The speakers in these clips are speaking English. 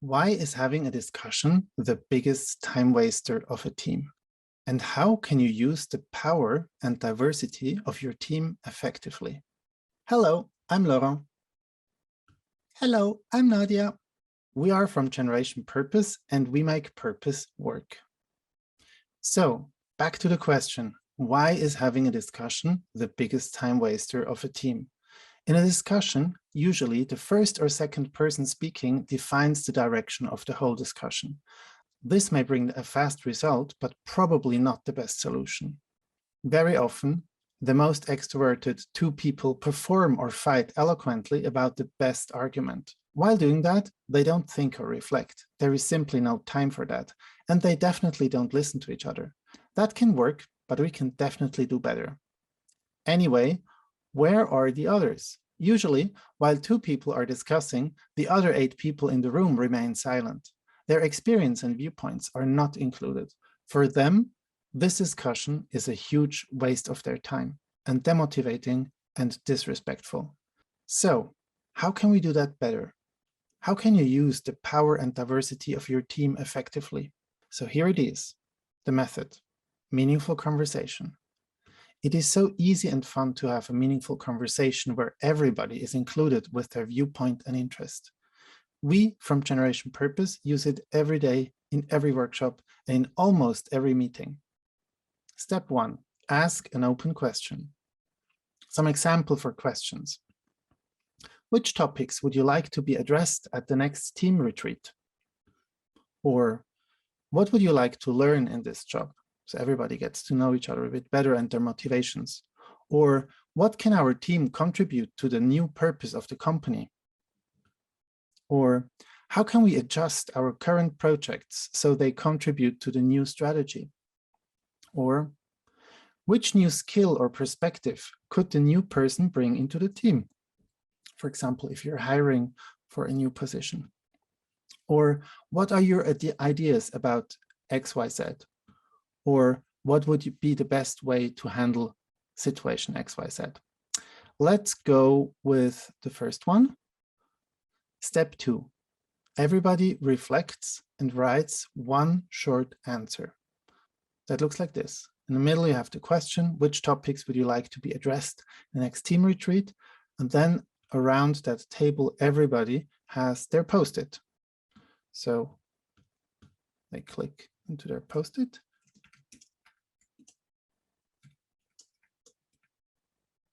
Why is having a discussion the biggest time waster of a team? And how can you use the power and diversity of your team effectively? Hello, I'm Laurent. Hello, I'm Nadia. We are from Generation Purpose and we make purpose work. So back to the question, why is having a discussion the biggest time waster of a team? In a discussion, usually the first or second person speaking defines the direction of the whole discussion. This may bring a fast result, but probably not the best solution. Very often, the most extroverted two people perform or fight eloquently about the best argument. While doing that, they don't think or reflect. There is simply no time for that, and they definitely don't listen to each other. That can work, but we can definitely do better. Anyway, where are the others? Usually, while two people are discussing, the other 8 people in the room remain silent. Their experience and viewpoints are not included. For them, this discussion is a huge waste of their time and demotivating and disrespectful. So, how can we do that better? How can you use the power and diversity of your team effectively? So here it is, the method, meaningful conversation. It is so easy and fun to have a meaningful conversation where everybody is included with their viewpoint and interest. We from Generation Purpose use it every day in every workshop and in almost every meeting. Step 1, ask an open question. Some example for questions. Which topics would you like to be addressed at the next team retreat? Or what would you like to learn in this job? So everybody gets to know each other a bit better and their motivations. Or what can our team contribute to the new purpose of the company? Or how can we adjust our current projects so they contribute to the new strategy? Or which new skill or perspective could the new person bring into the team? For example, if you're hiring for a new position. Or what are your ideas about XYZ? Or what would be the best way to handle situation XYZ? Let's go with the first one. Step 2, everybody reflects and writes one short answer. That looks like this. In the middle, you have the question, which topics would you like to be addressed in the next team retreat? And then around that table, everybody has their post-it. So they click into their post-it.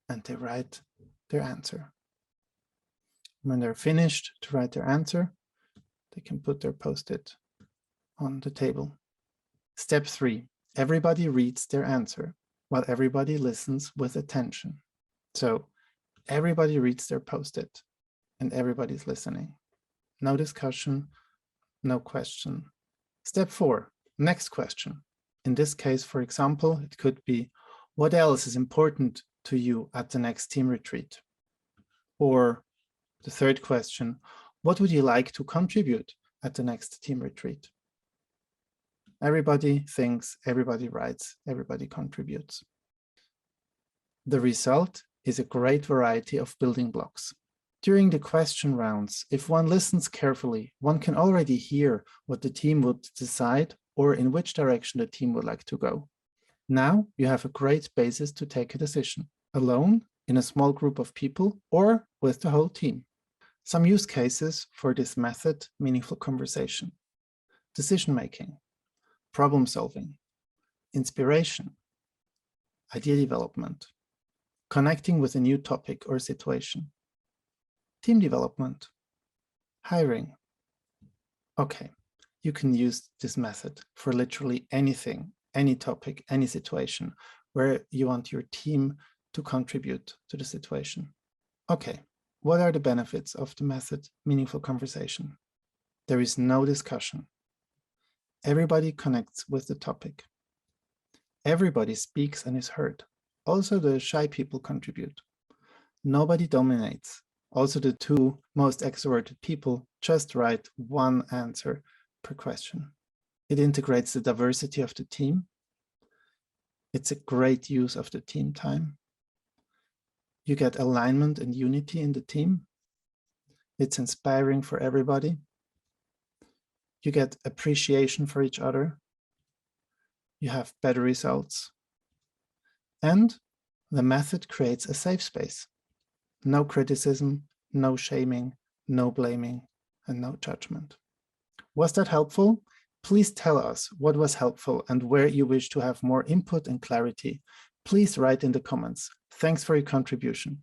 And they write their answer. When they're finished to write their answer, they can put their post-it on the table. Step 3, everybody reads their answer while everybody listens with attention. So everybody reads their post-it and everybody's listening. No discussion, no question. Step 4, next question. In this case, for example, it could be, what else is important to you at the next team retreat? Or the third question, what would you like to contribute at the next team retreat? Everybody thinks, everybody writes, everybody contributes. The result is a great variety of building blocks. During the question rounds, if one listens carefully, one can already hear what the team would decide or in which direction the team would like to go. Now you have a great basis to take a decision, alone, in a small group of people, or with the whole team. Some use cases for this method, meaningful conversation: decision-making, problem-solving, inspiration, idea development, connecting with a new topic or situation, team development, hiring. Okay, you can use this method for literally anything, any topic, any situation where you want your team to contribute to the situation. Okay, what are the benefits of the method meaningful conversation? There is no discussion. Everybody connects with the topic. Everybody speaks and is heard. Also, the shy people contribute. Nobody dominates. Also, the 2 most extroverted people just write one answer per question. It integrates the diversity of the team. It's a great use of the team time. You get alignment and unity in the team. It's inspiring for everybody. You get appreciation for each other. You have better results. And the method creates a safe space. No criticism, no shaming, no blaming, and no judgment. Was that helpful? Please tell us what was helpful and where you wish to have more input and clarity. Please write in the comments. Thanks for your contribution.